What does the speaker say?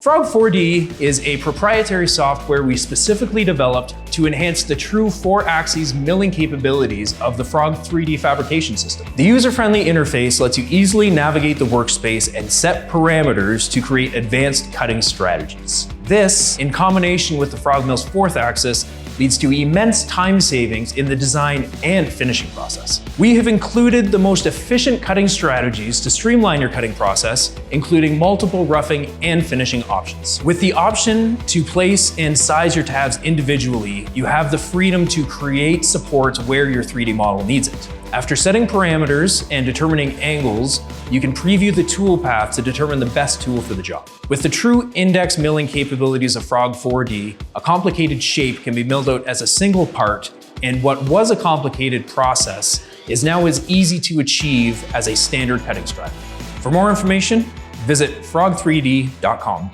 Frog 4D is a proprietary software we specifically developed to enhance the true 4-axis milling capabilities of the Frog 3D fabrication system. The user-friendly interface lets you easily navigate the workspace and set parameters to create advanced cutting strategies. This, in combination with the Frog Mill's 4th axis, leads to immense time savings in the design and finishing process. We have included the most efficient cutting strategies to streamline your cutting process, including multiple roughing and finishing options. With the option to place and size your tabs individually, you have the freedom to create support where your 3D model needs it. After setting parameters and determining angles, you can preview the tool path to determine the best tool for the job. With the true index milling capabilities of Frog 4D, a complicated shape can be milled out as a single part, and what was a complicated process is now as easy to achieve as a standard cutting strategy. For more information, visit frog3d.com.